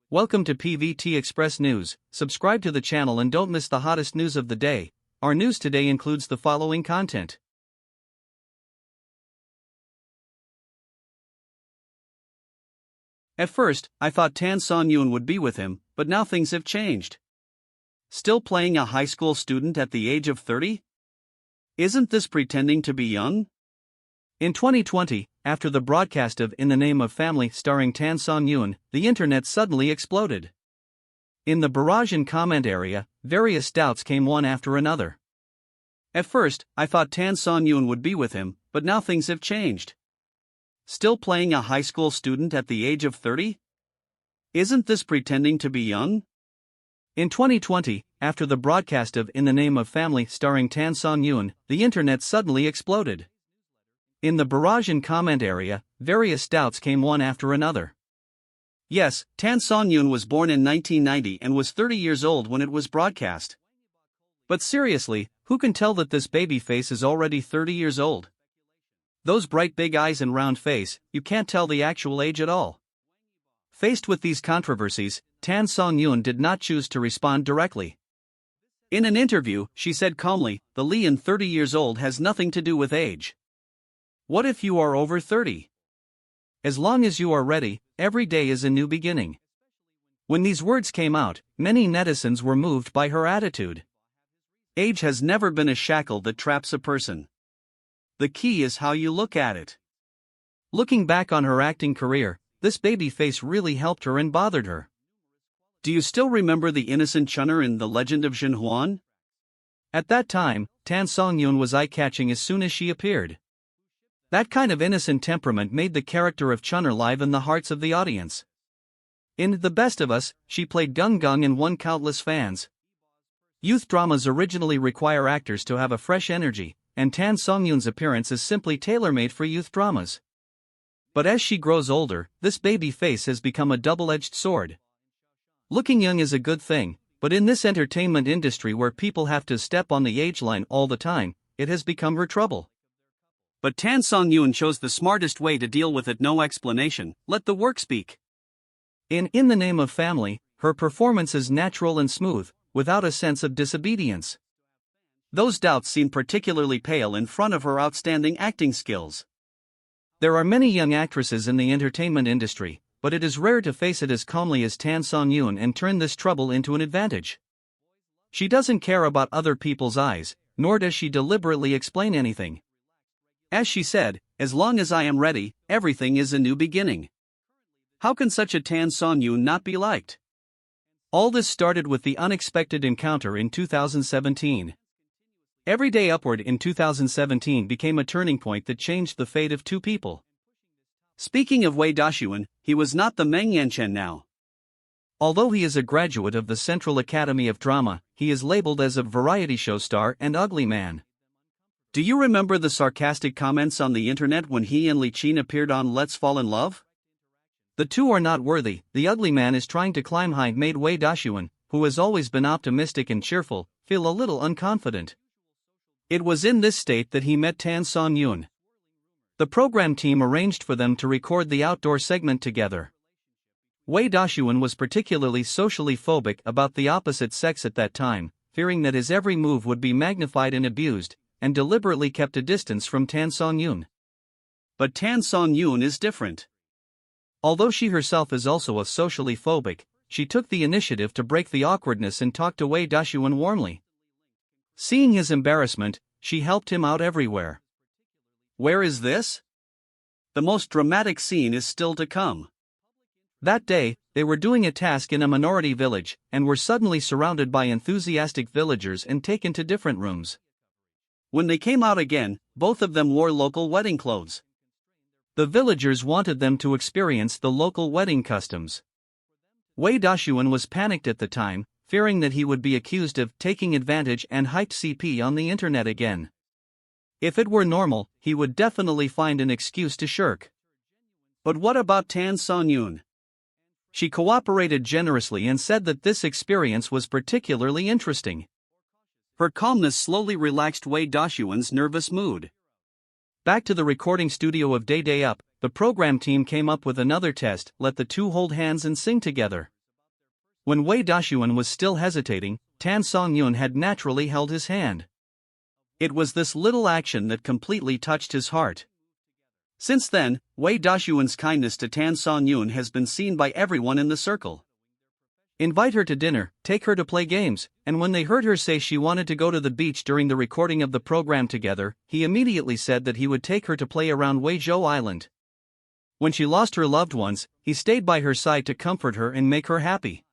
Welcome to PVT Express News. Subscribe to the channel and don't miss the hottest news of the day. Our news today includes the following content. At first, I thought Tan Songyun would be with him, but now things have changed. Still playing a high school student at the age of 30? Isn't this pretending to be young? In 2020, after the broadcast of In the Name of Family starring Tan Songyun, the internet suddenly exploded. In the barrage and comment area, various doubts came one after another. At first, I thought Tan Songyun would be with him, but now things have changed. Still playing a high school student at the age of 30? Isn't this pretending to be young? In 2020, after the broadcast of In the Name of Family starring Tan Songyun, the internet suddenly exploded. In the barrage and comment area, various doubts came one after another. Yes, Tan Songyun was born in 1990 and was 30 years old when it was broadcast. But seriously, who can tell that this baby face is already 30 years old? Those bright big eyes and round face, you can't tell the actual age at all. Faced with these controversies, Tan Songyun did not choose to respond directly. In an interview, she said calmly, "The Lian 30 years old has nothing to do with age. What if you are over 30? As long as you are ready, every day is a new beginning." When these words came out, many netizens were moved by her attitude. Age has never been a shackle that traps a person. The key is how you look at it. Looking back on her acting career, this baby face really helped her and bothered her. Do you still remember the innocent Chunner in The Legend of Shen? At that time, Tan Songyun was eye-catching as soon as she appeared. That kind of innocent temperament made the character of Chunner live in the hearts of the audience. In The Best of Us, she played Gung Gung and won countless fans. Youth dramas originally require actors to have a fresh energy, and Tan Songyun's appearance is simply tailor-made for youth dramas. But as she grows older, this baby face has become a double-edged sword. Looking young is a good thing, but in this entertainment industry where people have to step on the age line all the time, it has become her trouble. But Tan Songyun chose the smartest way to deal with it: no explanation, let the work speak. In the Name of Family, her performance is natural and smooth, without a sense of disobedience. Those doubts seem particularly pale in front of her outstanding acting skills. There are many young actresses in the entertainment industry, but it is rare to face it as calmly as Tan Songyun and turn this trouble into an advantage. She doesn't care about other people's eyes, nor does she deliberately explain anything. As she said, "As long as I am ready, everything is a new beginning." How can such a Tan Songyun not be liked? All this started with the unexpected encounter in 2017. Every Day Upward in 2017 became a turning point that changed the fate of two people. Speaking of Wei Daxun, he was not the Shen now. Although he is a graduate of the Central Academy of Drama, he is labeled as a variety show star and ugly man. Do you remember the sarcastic comments on the internet when he and Li Qin appeared on Let's Fall in Love? The two are not worthy. The ugly man is trying to climb high, made Wei Daxun, who has always been optimistic and cheerful, feel a little unconfident. It was in this state that he met Tan Songyun. The program team arranged for them to record the outdoor segment together. Wei Daxun was particularly socially phobic about the opposite sex at that time, fearing that his every move would be magnified and abused, and deliberately kept a distance from Tan Songyun. But Tan Songyun is different. Although she herself is also a socially phobic, she took the initiative to break the awkwardness and talk to Wei Daxun warmly. Seeing his embarrassment, she helped him out everywhere. Where is this? The most dramatic scene is still to come. That day, they were doing a task in a minority village, and were suddenly surrounded by enthusiastic villagers and taken to different rooms. When they came out again, both of them wore local wedding clothes. The villagers wanted them to experience the local wedding customs. Wei Daxun was panicked at the time, fearing that he would be accused of taking advantage and hyped CP on the internet again. If it were normal, he would definitely find an excuse to shirk. But what about Tan Songyun? She cooperated generously and said that this experience was particularly interesting. Her calmness slowly relaxed Wei Daxun's nervous mood. Back to the recording studio of Day Up, the program team came up with another test: let the two hold hands and sing together. When Wei Daxun was still hesitating, Tan Songyun had naturally held his hand. It was this little action that completely touched his heart. Since then, Wei Daxun's kindness to Tan Songyun has been seen by everyone in the circle. Invite her to dinner, take her to play games, and when they heard her say she wanted to go to the beach during the recording of the program together, he immediately said that he would take her to play around Weizhou Island. When she lost her loved ones, he stayed by her side to comfort her and make her happy.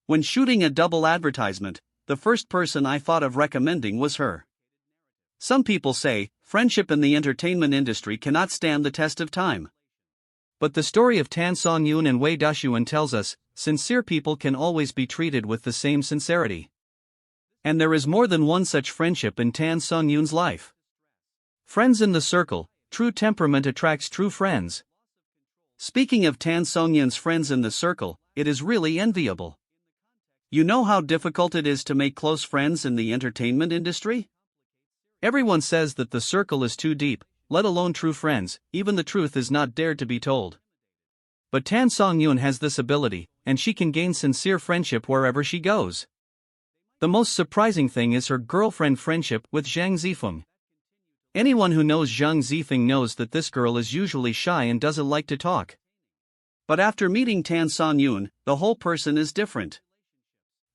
When shooting a double advertisement, the first person I thought of recommending was her. Some people say, friendship in the entertainment industry cannot stand the test of time. But the story of Tan Songyun and Wei Daxun tells us, sincere people can always be treated with the same sincerity. And there is more than one such friendship in Tan Songyun's life. Friends in the circle, true temperament attracts true friends. Speaking of Tan Songyun's friends in the circle, it is really enviable. You know how difficult it is to make close friends in the entertainment industry? Everyone says that the circle is too deep, let alone true friends, even the truth is not dared to be told. But Tan Songyun has this ability, and she can gain sincere friendship wherever she goes. The most surprising thing is her girlfriend friendship with Yangzi. Anyone who knows Yangzi knows that this girl is usually shy and doesn't like to talk. But after meeting Tan Songyun, the whole person is different.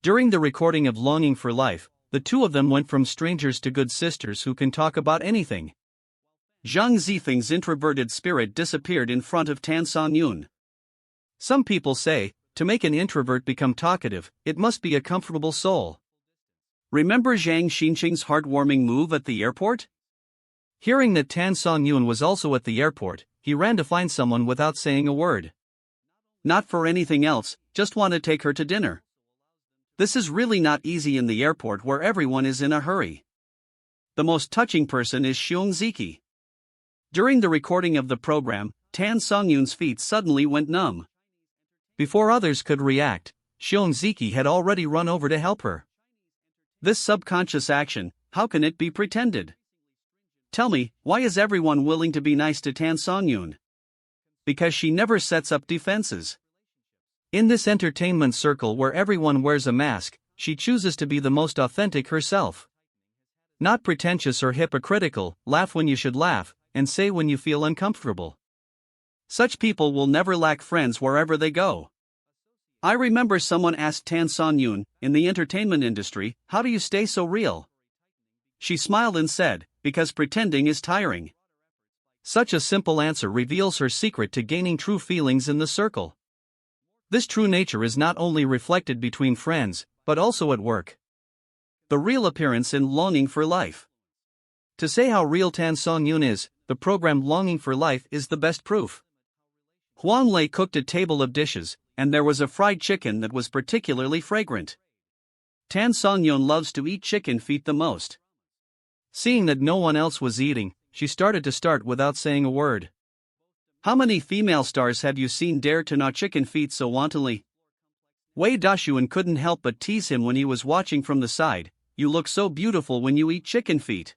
During the recording of Longing for Life, the two of them went from strangers to good sisters who can talk about anything. Zhang Zifeng's introverted spirit disappeared in front of Tan Songyun. Some people say, to make an introvert become talkative, it must be a comfortable soul. Remember Zhang Xinqing's heartwarming move at the airport? Hearing that Tan Songyun was also at the airport, he ran to find someone without saying a word. Not for anything else, just want to take her to dinner. This is really not easy in the airport where everyone is in a hurry. The most touching person is Yangzi. During the recording of the program, Tan Songyun's feet suddenly went numb. Before others could react, Yangzi had already run over to help her. This subconscious action, how can it be pretended? Tell me, why is everyone willing to be nice to Tan Songyun? Because she never sets up defenses. In this entertainment circle where everyone wears a mask, she chooses to be the most authentic herself. Not pretentious or hypocritical, laugh when you should laugh, and say when you feel uncomfortable. Such people will never lack friends wherever they go. I remember someone asked Tan Songyun, in the entertainment industry, how do you stay so real? She smiled and said, because pretending is tiring. Such a simple answer reveals her secret to gaining true feelings in the circle. This true nature is not only reflected between friends, but also at work. The real appearance in Longing for Life. To say how real Tan Songyun is, the program Longing for Life is the best proof. Huang Lei cooked a table of dishes, and there was a fried chicken that was particularly fragrant. Tan Songyun loves to eat chicken feet the most. Seeing that no one else was eating, she started without saying a word. How many female stars have you seen dare to gnaw chicken feet so wantonly? Wei Daxun couldn't help but tease him when he was watching from the side, you look so beautiful when you eat chicken feet.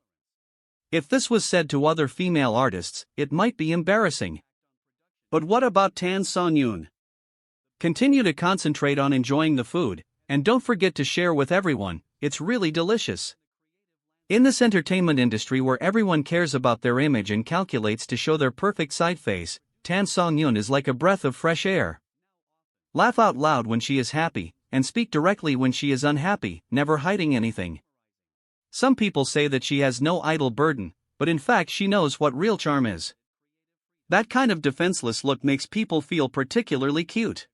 If this was said to other female artists, it might be embarrassing. But what about Tan Songyun? Continue to concentrate on enjoying the food, and don't forget to share with everyone, it's really delicious. In this entertainment industry where everyone cares about their image and calculates to show their perfect side face, Tan Songyun is like a breath of fresh air. Laugh out loud when she is happy, and speak directly when she is unhappy, never hiding anything. Some people say that she has no idle burden, but in fact she knows what real charm is. That kind of defenseless look makes people feel particularly cute.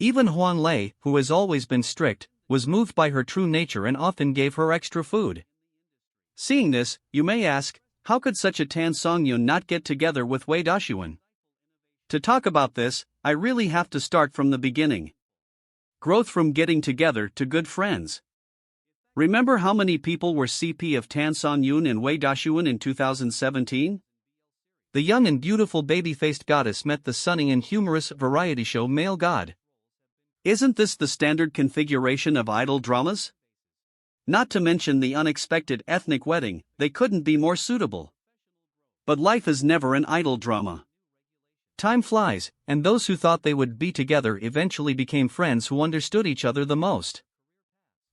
Even Huang Lei, who has always been strict, was moved by her true nature and often gave her extra food. Seeing this, you may ask, how could such a Tan Songyun not get together with Wei Daxun? To talk about this, I really have to start from the beginning. Growth from getting together to good friends. Remember how many people were CP of Tan Songyun and Wei Daxun in 2017? The young and beautiful baby-faced goddess met the sunny and humorous variety show male god. Isn't this the standard configuration of idol dramas? Not to mention the unexpected ethnic wedding, they couldn't be more suitable. But life is never an idol drama. Time flies, and those who thought they would be together eventually became friends who understood each other the most.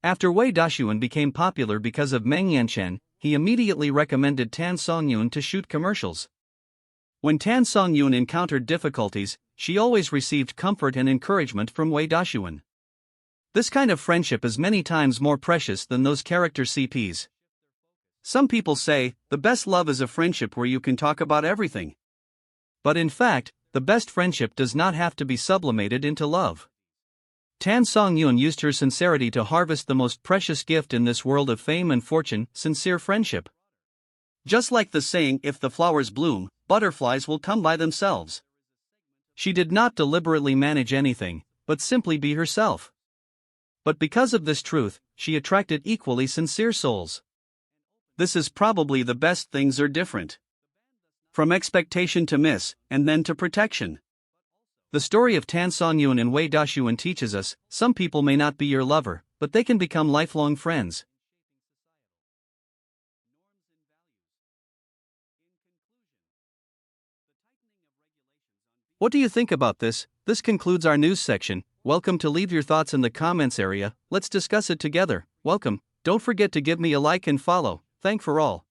After Wei Daxun became popular because of Shen, he immediately recommended Tan Songyun to shoot commercials. When Tan Songyun encountered difficulties, she always received comfort and encouragement from Wei Daxun. This kind of friendship is many times more precious than those character CPs. Some people say, the best love is a friendship where you can talk about everything. But in fact, the best friendship does not have to be sublimated into love. Tan Songyun used her sincerity to harvest the most precious gift in this world of fame and fortune, sincere friendship. Just like the saying, if the flowers bloom, butterflies will come by themselves. She did not deliberately manage anything, but simply be herself. But because of this truth, she attracted equally sincere souls. This is probably the best. Things are different. From expectation to miss, and then to protection. The story of Tan Songyun and Wei Daxun teaches us, some people may not be your lover, but they can become lifelong friends. What do you think about this? This concludes our news section. Welcome to leave your thoughts in the comments area. Let's discuss it together. Welcome. Don't forget to give me a like and follow. Thank for all.